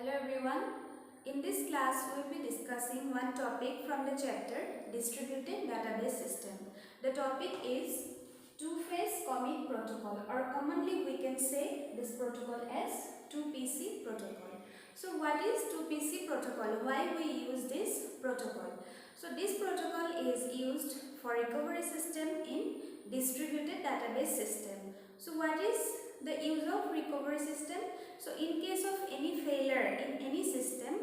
Hello everyone. In this class we will be discussing one topic from the chapter Distributed Database System. The topic is Two-Phase Commit Protocol, or commonly we can say this protocol as 2PC protocol. So what is 2PC protocol? Why we use this protocol? So this protocol is used for recovery system in distributed database system. So what is the use of recovery system? So in case of any failure in any system,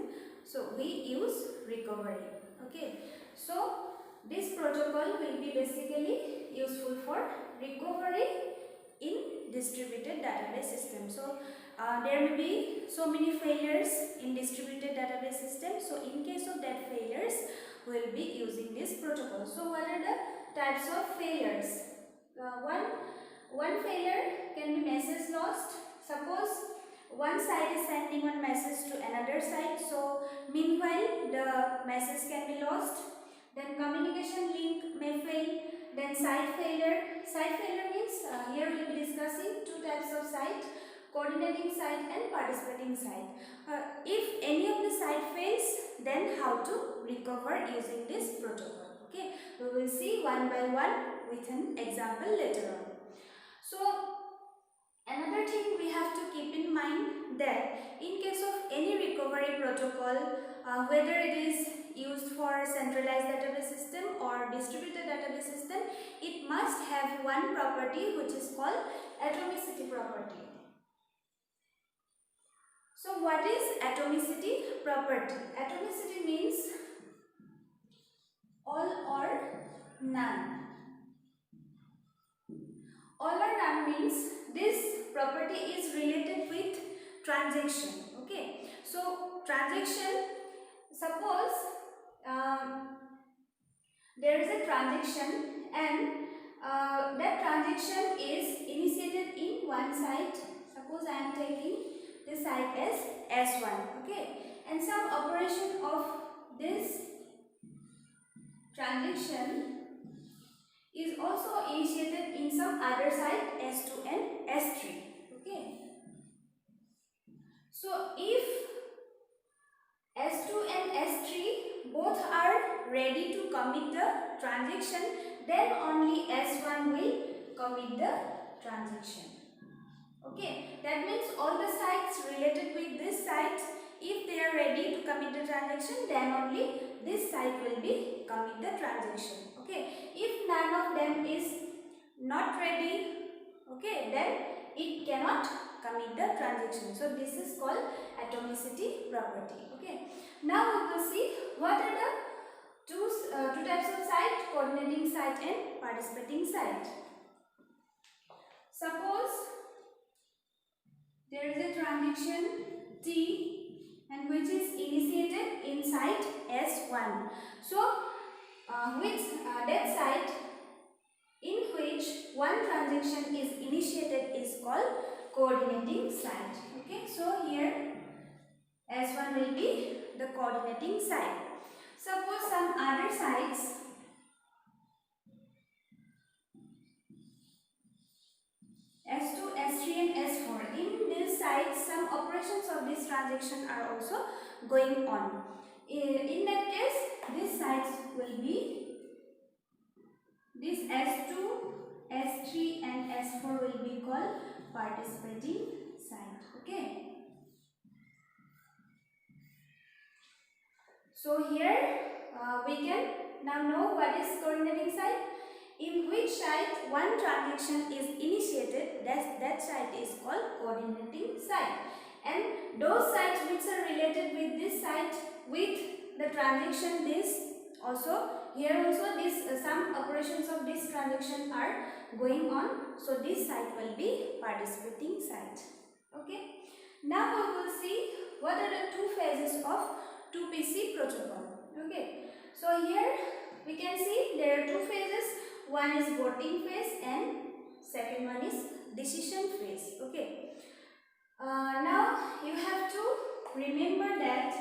so we use recovery. Okay. So this protocol will be basically useful for recovery in distributed database system. So there will be so many failures in distributed database system. So in case of that failures, we will be using this protocol. So what are the types of failures? One failure can be message lost. Suppose one side is sending one message to another side, so meanwhile the message can be lost. Then communication link may fail. Then site failure. Site failure means here we will be discussing two types of site: coordinating site and participating site. If any of the site fails, then how to recover using this protocol. Okay, we will see one by one with an example later on. So another thing we have to keep in mind that in case of any recovery protocol, whether it is used for centralized database system or distributed database system, it must have one property which is called atomicity property. So what is atomicity property? Atomicity means all or none. All or none means this property is related with transaction. Okay, so transaction, suppose there is a transaction and that transaction is initiated in one site. Suppose I am taking this site as S1. Okay, and some operation of this transaction is also initiated in some other site S2 and S3. Okay, so if S2 and S3 both are ready to commit the transaction, then only S1 will commit the transaction. Okay, that means all the sites related with this site, if they are ready to commit the transaction, then only this site will be commit the transaction. Okay, if none of them is not ready, okay, then it cannot commit the transaction. So this is called atomicity property. Okay, now we will see what are the two types of site: coordinating site and participating site. Suppose there is a transaction T and which is initiated in site S1. So that site in which one transaction is initiated is called coordinating site. Okay, so here S1 will be the coordinating site. Suppose some other sites S2, S3 and S4. In these sites, some operations of this transaction are also going on. In that case, these sites will be, this S2, S3 and S4 will be called participating site. Okay. So here we can now know what is coordinating site. In which site one transaction is initiated, that site is called coordinating site. And those sites which are related with this site with the transaction this also, here also this some operations of this transaction are going on. So this site will be participating site. Okay. Now we will see what are the two phases of 2PC protocol. Okay. So here we can see there are two phases. One is voting phase and second one is decision phase. Okay. Now you have to remember that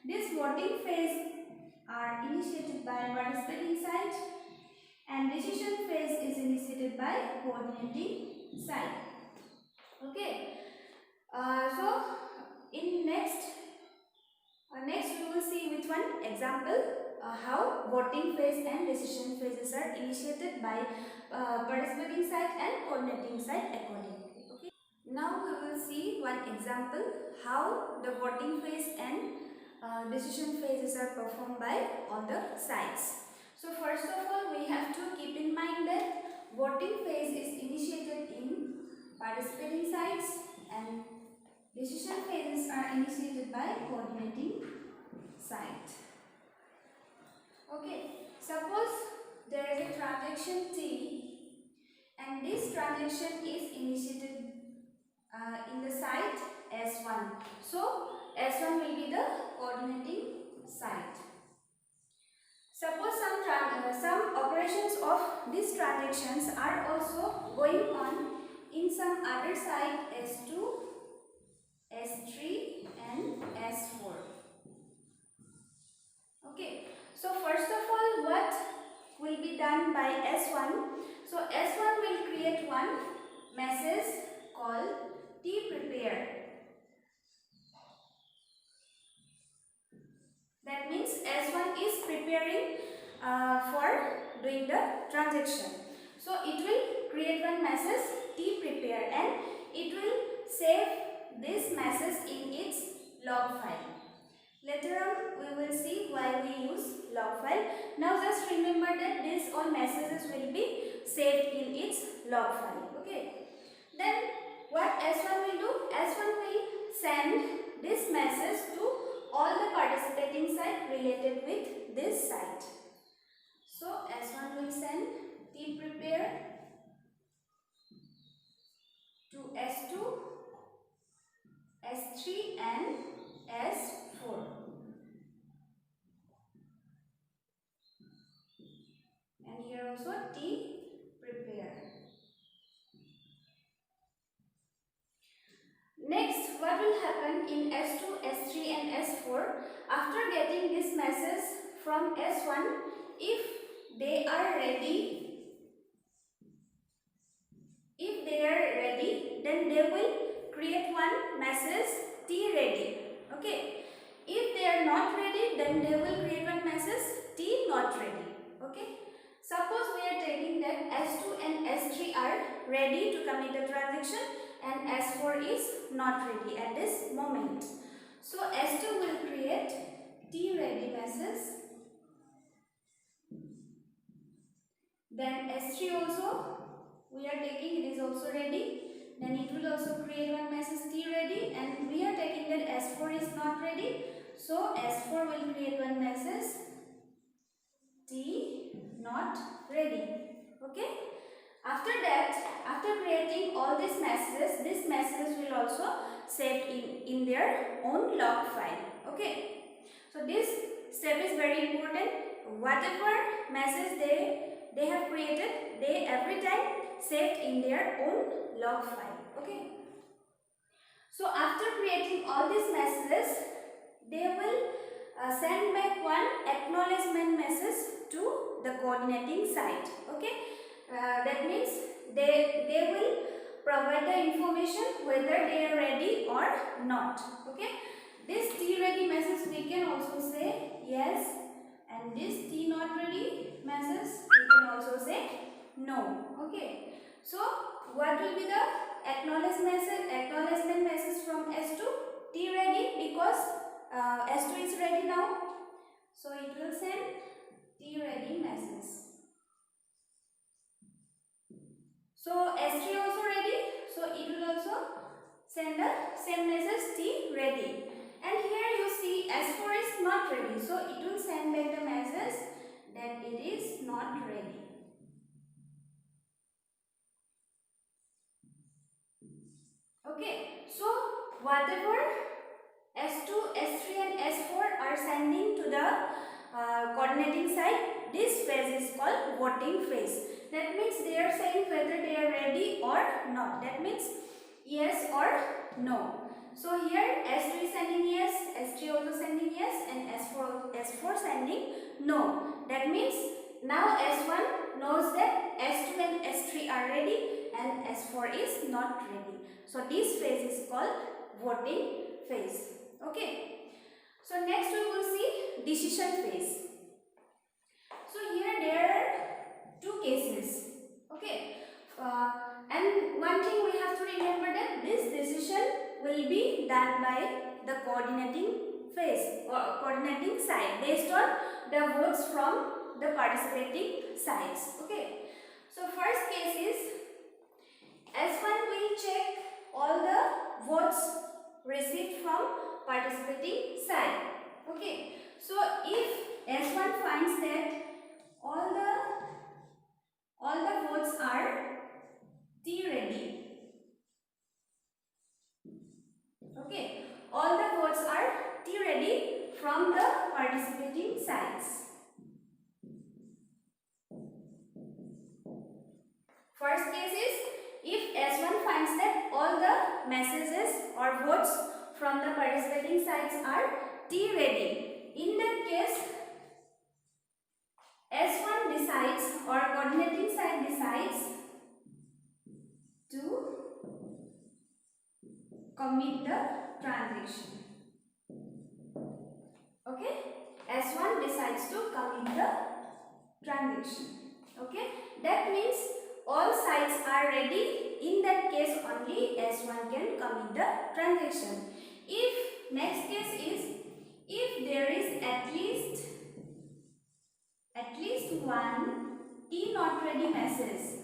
this voting phase are initiated by participating site and decision phase is initiated by coordinating site. Okay. So in next example how voting phase and decision phases are initiated by participating side and coordinating side accordingly. Okay. Now we will see one example how the voting phase and decision phases are performed by all the sides. So first of all, we have to keep in mind that voting phase is initiated in participating sides and decision phases are initiated by coordinating side. Okay, suppose there is a transaction T and this transaction is initiated in the side S1. So S1 will be the coordinating side. Suppose some operations of these transactions are also going on in some other side S2, S3 and S4. Okay, so first of all, what will be done by S1? So S1 will create one message called T prepare. That means S1 is preparing for doing the transaction. So it will create one message T prepare and it will save this message in its log file. Later on we will see why we use log file. Now just remember that these all messages will be saved in its log file. Okay. Then what S1 will do? S1 will send this message to all the participating side related with this site. So S1 will send T prepare to S2, S3 and S4. And here also T prepare. Next, what will happen in S2, S3 and S4? After getting this message from S1, if they are ready, then they will create one message T ready. Okay. If they are not ready, then they will create one message T not ready. Okay. Suppose we are taking that S2 and S3 are ready to commit the transaction and S4 is not ready at this moment. So S2 will create T ready message. Then S3 also we are taking, it is also ready. Then it will also create one message T ready and we are taking that S4 is not ready. So S4 will create one message T not ready. Okay. After that, after creating all these messages, these messages will also saved in their own log file. Okay. So this step is very important. Whatever message they have created, they every time saved in their own log file. Okay. So after creating all these messages, they will send back one acknowledgement message to the coordinating site. Okay. That means they will provide the information whether they are ready or not. Okay. This T ready message we can also say yes, and this T not ready message we can also say no. Okay. So what will be the acknowledgement message from S2? T ready, because S2 is ready now. So it will send T ready message. So S3 also ready. So it will also send the same message T ready. And here you see S4 is not ready. So it will send back the message that it is not ready. Okay. So whatever S2, S3 and S4 are sending to the coordinating side, this phase is called voting phase. That means they are saying whether they are ready or not. That means yes or no. So here S2 is sending yes, S3 also sending yes, and S4 sending no. That means now S1 knows that S2 and S3 are ready and S4 is not ready. So this phase is called voting phase. Okay. So next we will see decision phase. So here there are two cases. Okay, and one thing we have to remember that this decision will be done by the coordinating phase or coordinating side based on the votes from the participating sides. Okay, so first case is S1 will check all the votes received from participating side. Okay, so if S1 finds that all the votes are T ready. Okay, all the votes are T ready from the participating sides. First case is if S1 finds that all the messages or votes from the participating sides are T ready. In that case, S1 decides or coordinating side decides to commit the transaction. Okay, S1 decides to commit the transaction. Okay, that means all sides are ready. In that case only S1 can commit the transaction. If next case is if there is at least one T not ready message,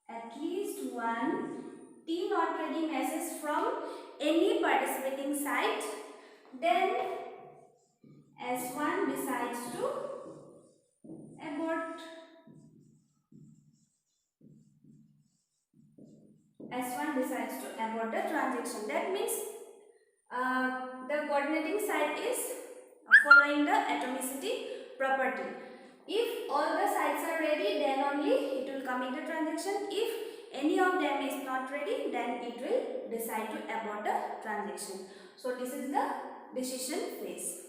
at least one T not ready message from any participating side, then S1 decides to abort. S1 decides to abort the transaction. That means the coordinating side is following the atomicity property. If all the sides are ready, then only it will commit the transaction. If any of them is not ready, then it will decide to abort the transaction. So this is the decision phase.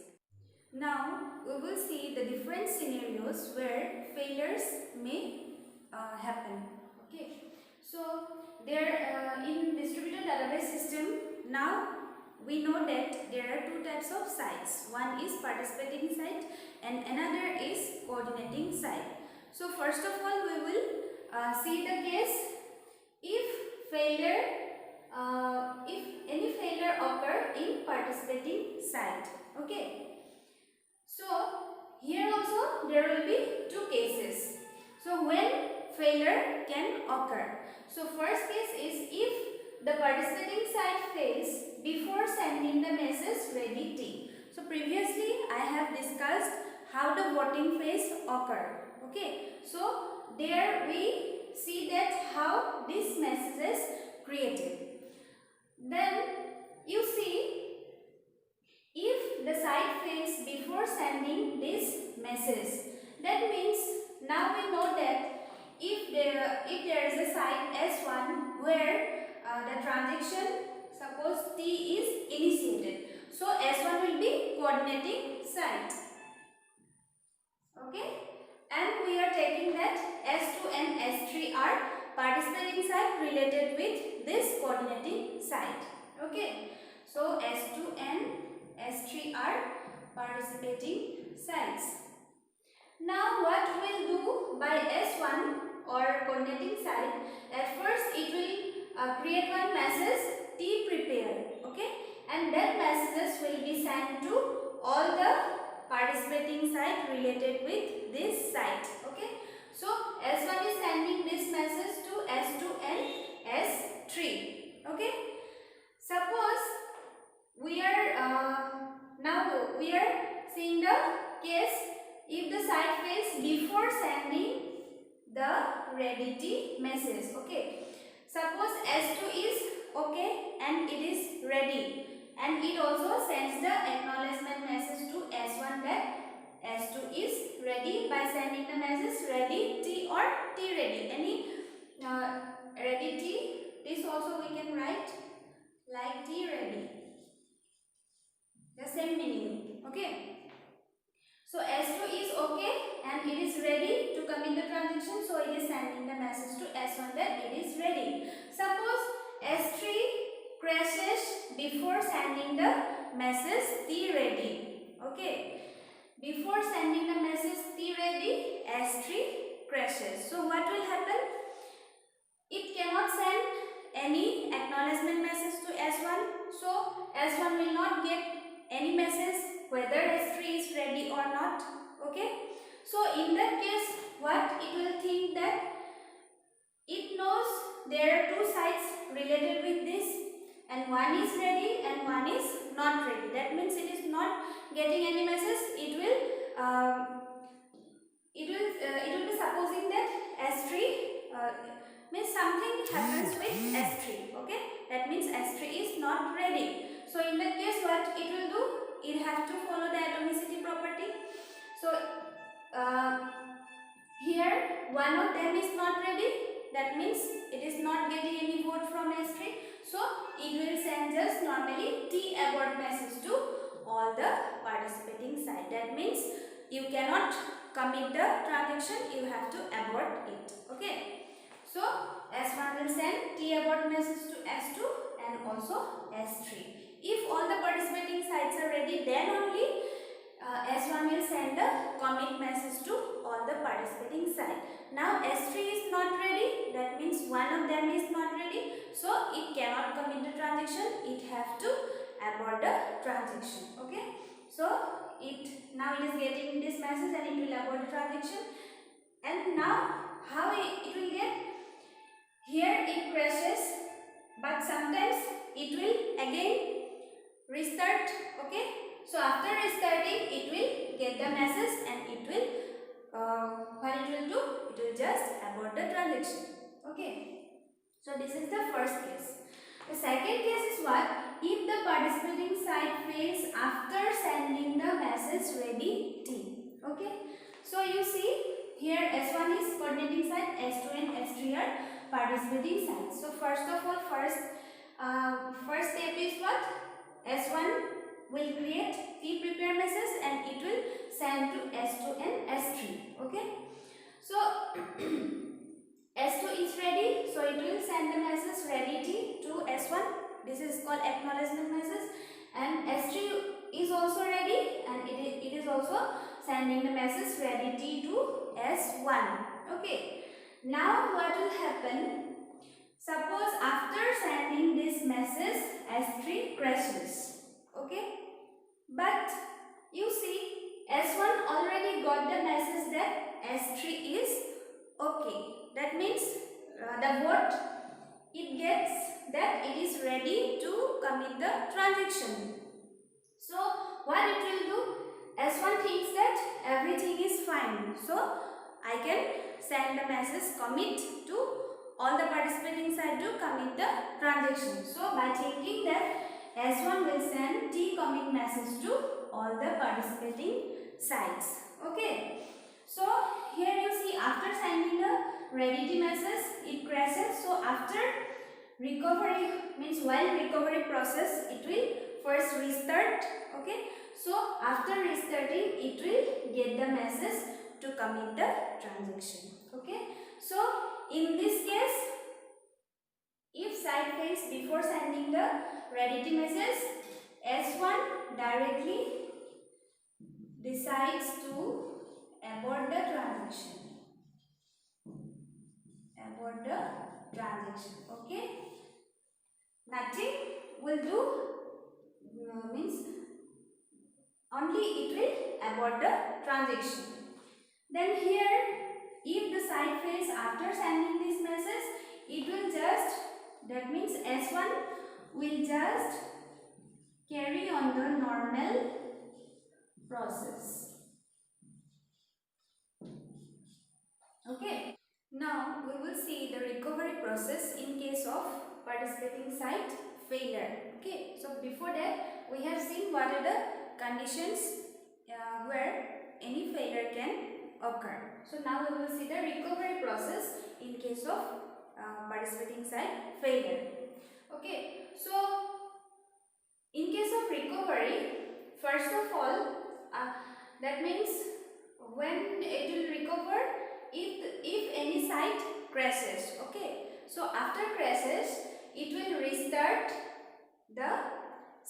Now we will see the different scenarios where failures may happen. Okay. So there in distributed database system, now we know that there are two types of sites. One is participating site and another is coordinating site. So first of all we will see the case if any failure occur in participating site. Okay. So here also there will be two cases. So when failure can occur. So first case is if the participating side fails before sending the message ready T. So previously I have discussed how the voting phase occur. Okay. So there we see that how this message is created. Then you see if the site fails before sending this message, that means now we know that if there is a site S1 where the transaction, suppose T is initiated, so S1 will be coordinating site. Okay, and we are taking that S2 and S3 are participating site related with this coordinating site. Okay, so S2 and S3 are participating sites. Now what we'll do by S1 or coordinating site, at first it will create one message T prepare. Okay, and that messages will be sent to all the participating site related with this site. Okay, so S1 is sending this message to S2 and S3. Okay, suppose we are now we are seeing the case if the site fails before sending the ready T message. Okay, suppose S2 is okay and it is ready, and it also sends the acknowledgement message to S1 that S2 is ready by sending the message ready T or T ready. Any ready T, this also we can write like T ready, the same meaning. Okay, so S2 is okay and it is ready to commit the transaction, so it is sending the message to S1 that it is ready. Suppose S3 crashes before sending the message T ready. Okay, before sending the message T ready, S3 crashes. So what will happen? It cannot send any acknowledgement message to S1. So S1 will not get any message whether S3 is ready or not. Okay. So in that case, what it will think that it knows there are two sides related with this, and one is ready and one is not ready. That means it is not getting any message. It will be supposing that S3 means something happens with S3. Okay, that means S3 is not ready. So in that case, what it will do? It has to follow the atomicity property. So here one of them is not ready. That means it is not getting any vote from S3. So it will send just normally T abort message to all the participating side. That means you cannot commit the transaction, you have to abort it. Okay. So S1 will send T abort message to S2 and also S3. If all the participating sides are ready, then only S1 will send the commit message to all the participating side. Now S3 is not ready, that means one of them is not ready, so it cannot commit the transaction, it have to abort the transaction. Okay, so now it is getting this message and it will abort the transaction. And now how it will get? Here it crashes, but sometimes it will again restart. Okay, so after restarting it will get the message and it will what it will do? It will just abort the transaction. Okay, so this is the first case. The second case is what? If the participating side fails after sending the message ready T. Okay, so you see here S1 is coordinating side, S2 and S3 are participating sides. So first of all, first step is what? S1 will create T prepare message and it will send to S2 and S3. Okay, so S2 is ready, so it will send the message ready T to S1. This is called acknowledgement message. And S3 is also ready and it is also sending the message ready T to S1. Okay, now what will happen? Suppose after sending this message S3 crashes. Okay, but you see S1 already got the message that S3 is okay. That means the vote it gets that it is ready to commit the transaction. So what it will do? S1 thinks that everything is fine. So I can send the message commit to all the participating side to commit the transaction. So by thinking that S1 will send T commit message to all the participating sides. Okay. So here you see after sending the ready T message it crashes. So after recovery means while recovery process it will first restart. Okay. So after restarting it will get the message to commit the transaction. Okay. So in this case, if side fails before sending the ready T message, S1 directly decides to abort the transaction. Abort the transaction. Okay. Nothing will do means only it will abort the transaction. Then here, if the side fails after sending this message, it will just, that means S1 will just carry on the normal process. Okay. Now we will see the recovery process in case of participating site failure. Okay. So before that, we have seen what are the conditions where any failure can occur. So now we will see the recovery process in case of participating site failure. Okay. So in case of recovery, first of all, that means when it will recover if any site crashes. Okay, so after crashes it will restart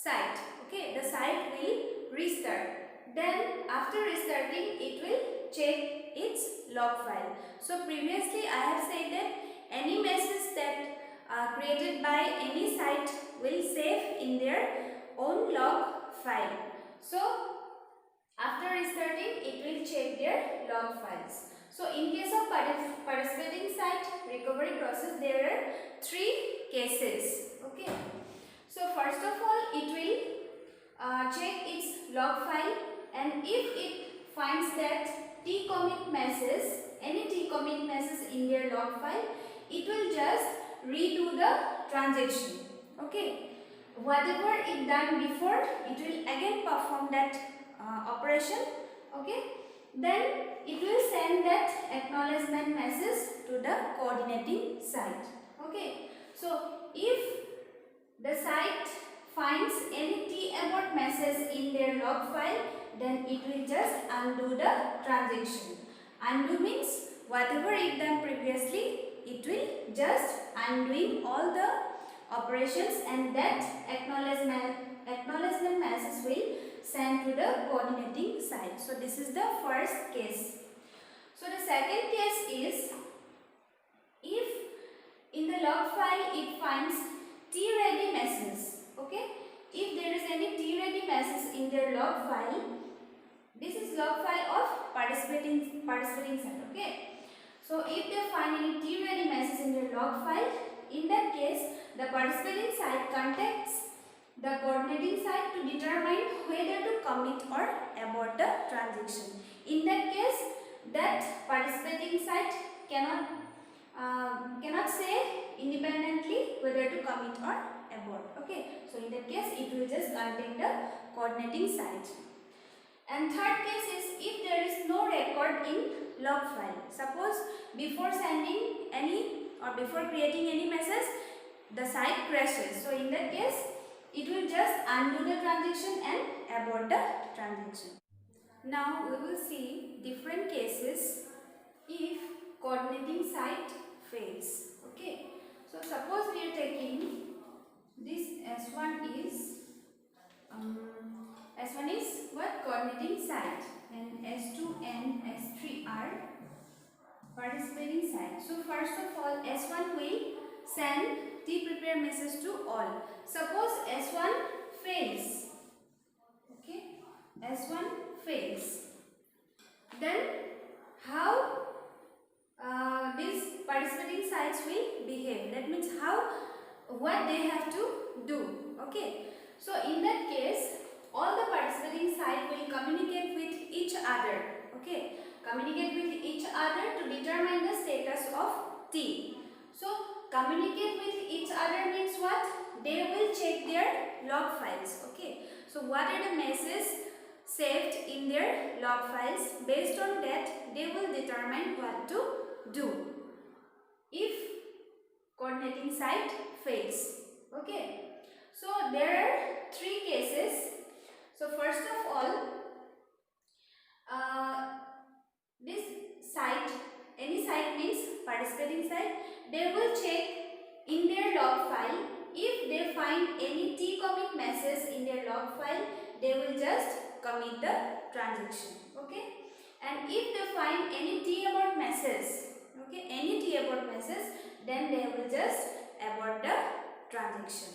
site. Okay, the site will restart. Then after restarting, it will check its log file. So previously I have said that any message that created by any site will save in their own log file. So after restarting, it will check their log files. So in case of participating site recovery process, there are 3 cases. Okay. So first of all, it will check its log file, and if it finds that tcommit message, any tcommit message in their log file, it will just redo the transaction. Okay. Whatever it done before, it will again perform that operation. Okay. Then it will send that acknowledgement message to the coordinating site. Okay. So if the site finds any t-abort message in their log file, then it will just undo the transaction. Undo means whatever it done previously, it will just undoing all the operations, and that acknowledgement message will send to the coordinating site. So this is the first case. So the second case is, if in the log file it finds t-ready message. Okay, if there is any t-ready message in their log file, this is log file of participating site. Okay, so if they find any t-ready message in their log file, in that case the participating site contacts the coordinating site to determine whether to commit or abort the transaction. In that case, that participating site cannot say independently whether to commit or abort. Okay, so in that case, it will just contact the coordinating site. And third case is, if there is no record in log file. Suppose before sending any or before creating any message, the site crashes. So in that case, it will just undo the transaction and abort the transaction. Now we will see different cases if coordinating site fails. Okay. So suppose we are taking this S1 is what? Coordinating site, and S2 and S3 are participating site. So first of all, S1 will send t-prepare message to all. Suppose S1 fails. Okay, S1 fails. Then how these participating sites will behave? That means what they have to do. Okay, so in that case, all the participating sites will communicate with each other. Okay, communicate with each other to determine the status of T. So communicate with each other means what? They will check their log files. Okay, so what are the messages saved in their log files? Based on that, they will determine what to do if coordinating site fails. Okay, so there are 3 cases. So first of all, this site, any site means participating site, they will check in their log file. If they find any t-commit message in their log file, they will just commit the transaction. Okay, and if they find any t-abort message, okay, any t-abort message, then they will just abort the transaction.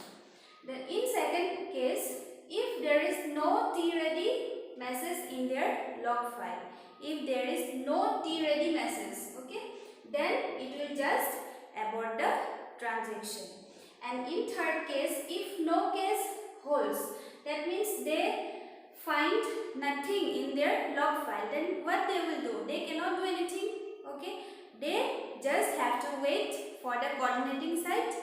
Then in second case, if there is no t-ready message in their log file, if there is no t-ready message, okay, then it will just abort the transaction. And in third case, if no case holds, that means they find nothing in their log file, then what they will do? They cannot do anything. Okay, they just have to wait for the coordinating site.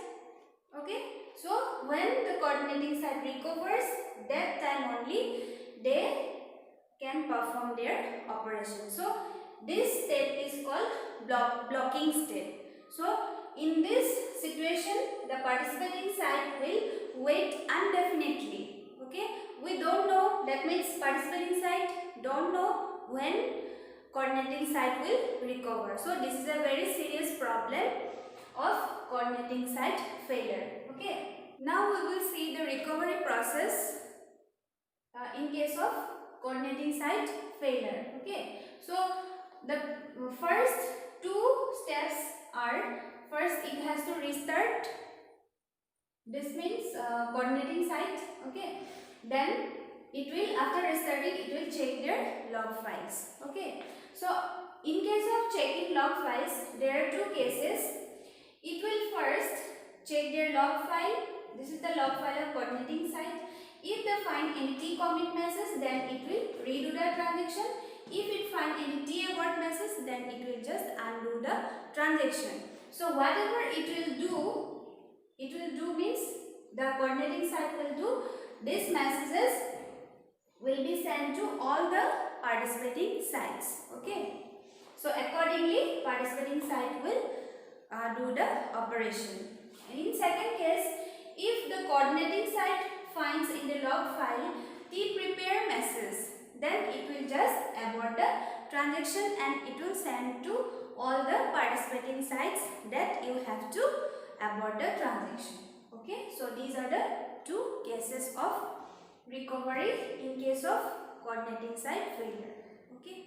Okay, so when the coordinating site recovers, that time only they can perform their operation. So this step is called blocking step. So in this situation, the participating site will wait indefinitely. Okay, we don't know, that means participating site don't know when coordinating site will recover. So this is a very serious problem of coordinating site failure. Okay, now we will see the recovery process in case of coordinating site failure. Okay, so the first two steps are, first it has to restart. This means coordinating site. Okay, then it will, after restarting, it will check their log files. Okay, so in case of checking log files, there are two cases. It will first check their log file. This is the log file of coordinating site. If they find any T commit message, then it will redo the transaction. If it find any T abort message, then it will just undo the transaction. So whatever it will do means the coordinating site will do, these messages will be sent to all the participating sites. Okay. So accordingly, participating site will do the operation. And in second case, if the coordinating site finds in the log file T prepare message, then it will just abort the transaction and it will send to all the participating sites that you have to abort the transaction. Okay, so these are the two cases of recovery in case of coordinating site failure. Okay.